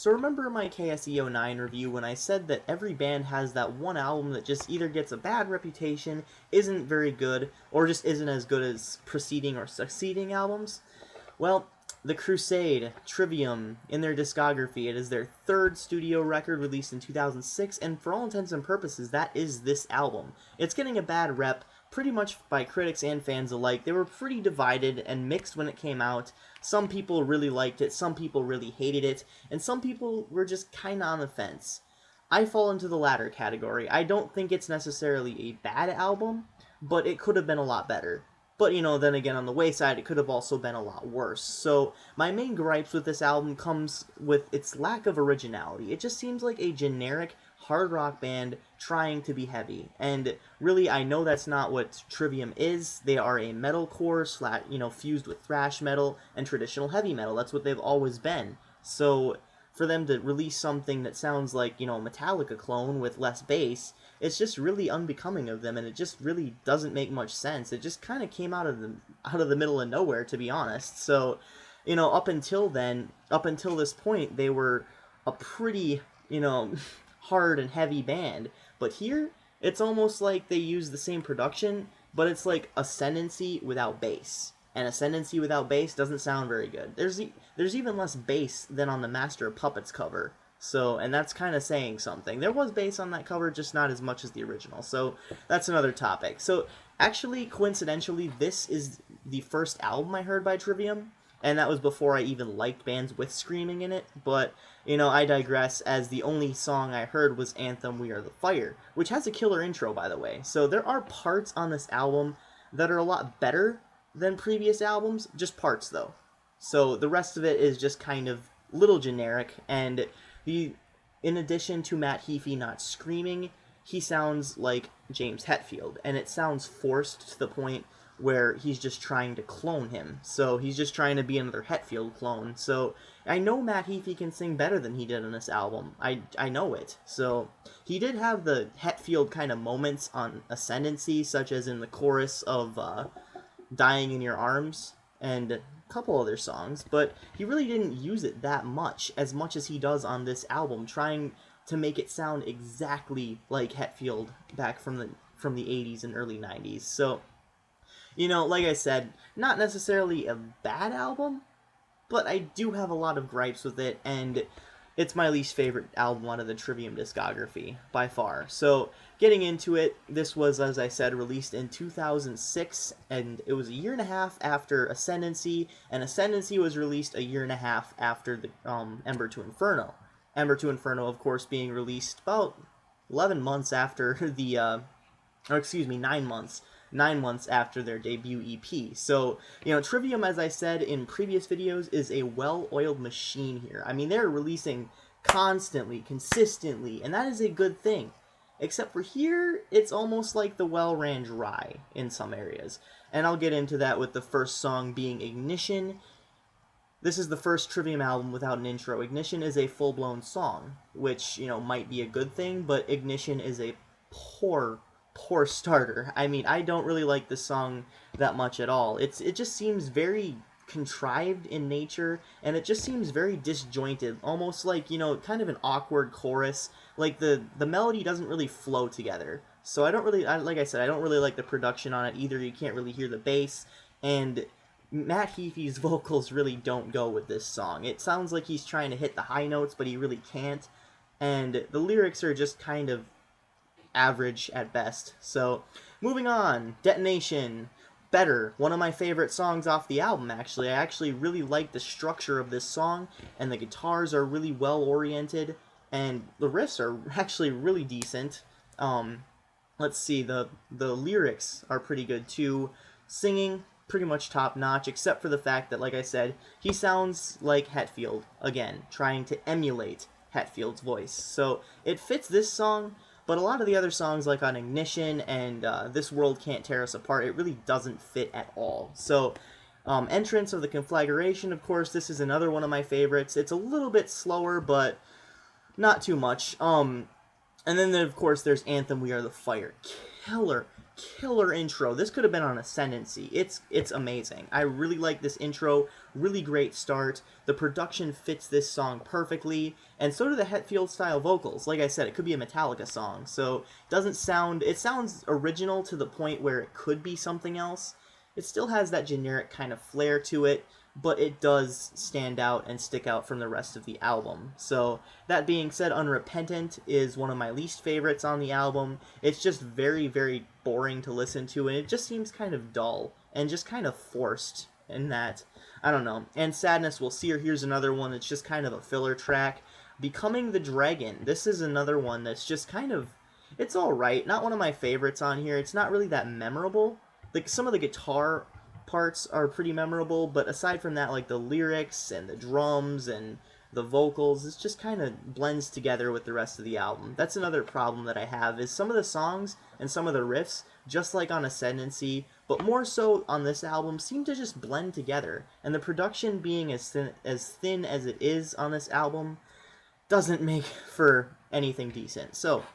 So remember my KSE09 review when I said that every band has that one album that just either gets a bad reputation, isn't very good, or just isn't as good as preceding or succeeding albums? Well, the Crusade, Trivium, in their discography, it is their third studio record released in 2006, and for all intents and purposes, that is this album. It's getting a bad rep, pretty much by critics and fans alike. They were pretty divided and mixed when it came out. Some people really liked it, some people really hated it, and some people were just kinda on the fence. I fall into the latter category. I don't think it's necessarily a bad album, but it could have been a lot better. But, then again, on the wayside, it could have also been a lot worse. So, my main gripes with this album comes with its lack of originality. It just seems like a generic hard rock band trying to be heavy. And really, I know that's not what Trivium is. They are a metalcore fused with thrash metal and traditional heavy metal. That's what they've always been. So, for them to release something that sounds like, Metallica clone with less bass, it's just really unbecoming of them, and it just really doesn't make much sense. It just kind of came out of the middle of nowhere, to be honest. So, up until this point, they were a pretty, hard and heavy band. But here, it's almost like they use the same production, but it's like Ascendancy without bass. And Ascendancy without bass doesn't sound very good. There's even less bass than on the Master of Puppets cover. So, and that's kind of saying something. There was bass on that cover, just not as much as the original. So, that's another topic. So, actually, coincidentally, this is the first album I heard by Trivium, and that was before I even liked bands with screaming in it. But, I digress, as the only song I heard was Anthem We Are the Fire, which has a killer intro, by the way. So, there are parts on this album that are a lot better than previous albums, just parts though. So the rest of it is just kind of little generic, and in addition to Matt Heafy not screaming, he sounds like James Hetfield, and it sounds forced to the point where he's just trying to clone him. So he's just trying to be another Hetfield clone. So I know Matt Heafy can sing better than he did on this album. I know it. So he did have the Hetfield kind of moments on Ascendancy, such as in the chorus of Dying in Your Arms, and a couple other songs, but he really didn't use it that much as he does on this album, trying to make it sound exactly like Hetfield back from the 80s and early 90s. So, like I said, not necessarily a bad album, but I do have a lot of gripes with it, and it's my least favorite album out of the Trivium discography, by far. So, getting into it, this was, as I said, released in 2006, and it was a year and a half after Ascendancy, and Ascendancy was released a year and a half after the Ember to Inferno. Ember to Inferno, of course, being released about 11 months after the, 9 months after their debut EP. So, Trivium, as I said in previous videos, is a well-oiled machine here. I mean, they're releasing constantly, consistently, and that is a good thing. Except for here, it's almost like the well ran dry in some areas. And I'll get into that with the first song being Ignition. This is the first Trivium album without an intro. Ignition is a full-blown song, which, might be a good thing, but Ignition is a poor starter. I mean, I don't really like this song that much at all. It just seems very contrived in nature, and it just seems very disjointed, almost like, kind of an awkward chorus. Like, the melody doesn't really flow together. So like I said, I don't really like the production on it either. You can't really hear the bass, and Matt Heafy's vocals really don't go with this song. It sounds like he's trying to hit the high notes, but he really can't, and the lyrics are just kind of average at best. So, moving on, Detonation. Better. One of my favorite songs off the album, actually. I actually really like the structure of this song, and the guitars are really well oriented, and the riffs are actually really decent. Let's see, the lyrics are pretty good too. Singing, pretty much top notch, except for the fact that, like I said, he sounds like Hetfield, again, trying to emulate Hetfield's voice. So, it fits this song, but a lot of the other songs, like on Ignition and This World Can't Tear Us Apart, it really doesn't fit at all. So, Entrance of the Conflagration, of course, this is another one of my favorites. It's a little bit slower, but not too much. And then, of course, there's Anthem We Are the Fire. killer intro. This could have been on Ascendancy. It's amazing. I really like this intro. Really great start. The production fits this song perfectly, and so do the Hetfield style vocals. Like I said, it could be a Metallica song, so it sounds original to the point where it could be something else. It still has that generic kind of flair to it, but it does stand out and stick out from the rest of the album. So, that being said, Unrepentant is one of my least favorites on the album. It's just very, very boring to listen to, and it just seems kind of dull and just kind of forced in that. I don't know. And Sadness Will Sear, here's another one that's just kind of a filler track. Becoming the Dragon, this is another one that's just kind of, it's alright. Not one of my favorites on here. It's not really that memorable. Like, some of the guitar parts are pretty memorable, but aside from that, like, the lyrics and the drums and the vocals, it just kind of blends together with the rest of the album. That's another problem that I have, is some of the songs and some of the riffs, just like on Ascendancy, but more so on this album, seem to just blend together. And the production being as thin as it is on this album doesn't make for anything decent. So,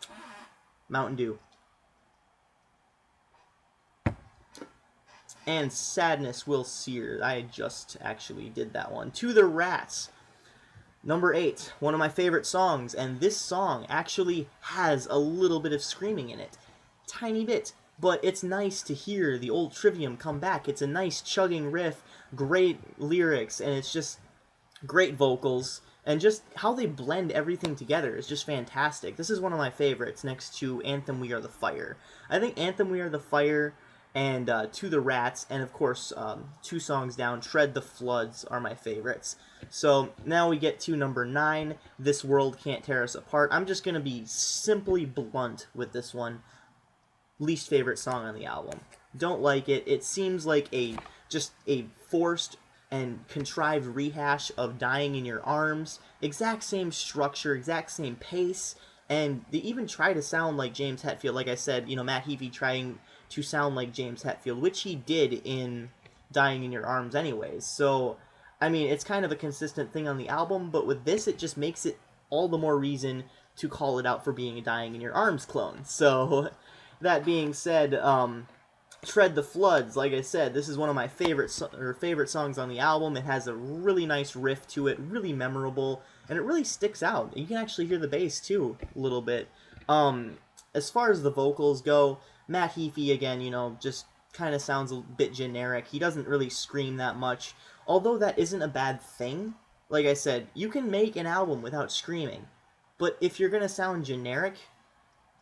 Mountain Dew. And Sadness Will Sear. I just actually did that one. To the Rats. Number 8. One of my favorite songs. And this song actually has a little bit of screaming in it. Tiny bit. But it's nice to hear the old Trivium come back. It's a nice chugging riff. Great lyrics. And it's just great vocals. And just how they blend everything together is just fantastic. This is one of my favorites next to Anthem We Are the Fire. I think Anthem We Are the Fire and To the Rats, and of course, 2 songs down, Tread the Floods are my favorites. So now we get to number 9, This World Can't Tear Us Apart. I'm just going to be simply blunt with this one. Least favorite song on the album. Don't like it. It seems like just a forced and contrived rehash of Dying in Your Arms. Exact same structure, exact same pace, and they even try to sound like James Hetfield. Like I said, Matt Heafy trying to sound like James Hetfield, which he did in Dying in Your Arms anyways. So, I mean, it's kind of a consistent thing on the album, but with this, it just makes it all the more reason to call it out for being a Dying in Your Arms clone. So, that being said, Tread the Floods, like I said, this is one of my favorite songs on the album. It has a really nice riff to it, really memorable, and it really sticks out. You can actually hear the bass, too, a little bit. As far as the vocals go, Matt Heafy, again, just kind of sounds a bit generic. He doesn't really scream that much, although that isn't a bad thing. Like I said, you can make an album without screaming, but if you're going to sound generic,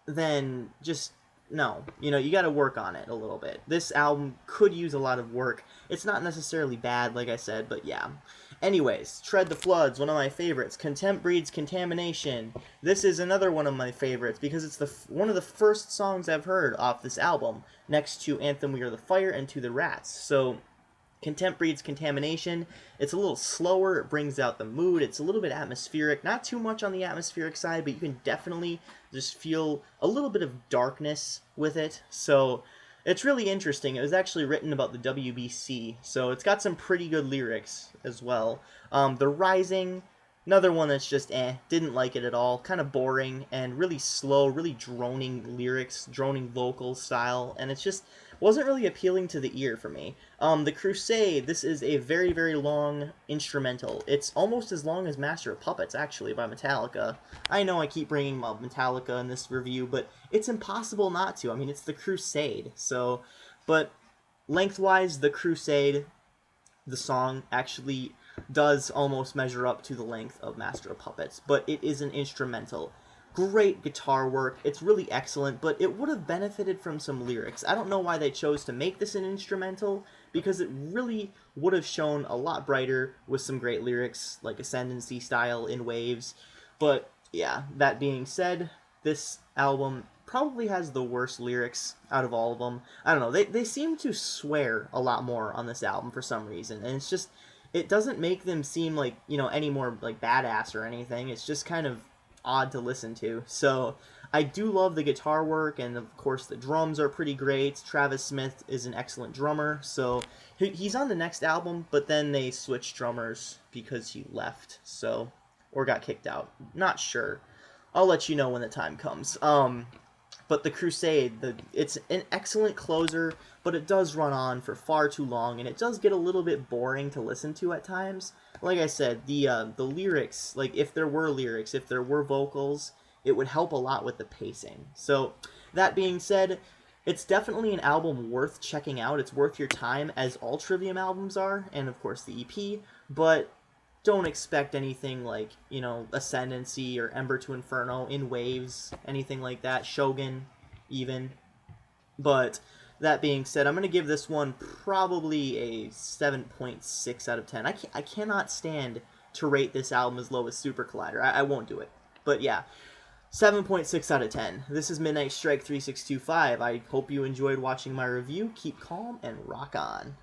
then just, no. You got to work on it a little bit. This album could use a lot of work. It's not necessarily bad, like I said, but yeah. Anyways, Tread the Floods, one of my favorites. Contempt Breeds Contamination. This is another one of my favorites because it's one of the first songs I've heard off this album, next to Anthem We Are the Fire and To the Rats. So, Contempt Breeds Contamination. It's a little slower, it brings out the mood, it's a little bit atmospheric. Not too much on the atmospheric side, but you can definitely just feel a little bit of darkness with it. So, it's really interesting. It was actually written about the WBC, so it's got some pretty good lyrics as well. The Rising, another one that's just didn't like it at all. Kind of boring and really slow, really droning lyrics, droning vocal style, and it's just wasn't really appealing to the ear for me. The Crusade, this is a very, very long instrumental. It's almost as long as Master of Puppets, actually, by Metallica. I know I keep bringing up Metallica in this review, but it's impossible not to. I mean, it's the Crusade, so... But lengthwise, the Crusade, the song, actually does almost measure up to the length of Master of Puppets, but it is an instrumental. Great guitar work, it's really excellent, but it would have benefited from some lyrics. I don't know why they chose to make this an instrumental, because it really would have shown a lot brighter with some great lyrics, like Ascendancy style in Waves. But yeah, that being said, this album probably has the worst lyrics out of all of them. I don't know, they seem to swear a lot more on this album for some reason, and it's just, it doesn't make them seem like, any more like badass or anything. It's just kind of odd to listen to. So I do love the guitar work, and of course the drums are pretty great. Travis Smith is an excellent drummer, so he's on the next album, but then they switched drummers because he left, or got kicked out. Not sure. I'll let you know when the time comes. But the Crusade, it's an excellent closer, but it does run on for far too long, and it does get a little bit boring to listen to at times. Like I said, the lyrics, like if there were lyrics, if there were vocals, it would help a lot with the pacing. So that being said, it's definitely an album worth checking out. It's worth your time, as all Trivium albums are, and of course the EP, but don't expect anything like, Ascendancy or Ember to Inferno, In Waves, anything like that, Shogun, even. But that being said, I'm going to give this one probably a 7.6 out of 10. I cannot stand to rate this album as low as Super Collider. I won't do it. But yeah, 7.6 out of 10. This is Midnight Strike 3625. I hope you enjoyed watching my review. Keep calm and rock on.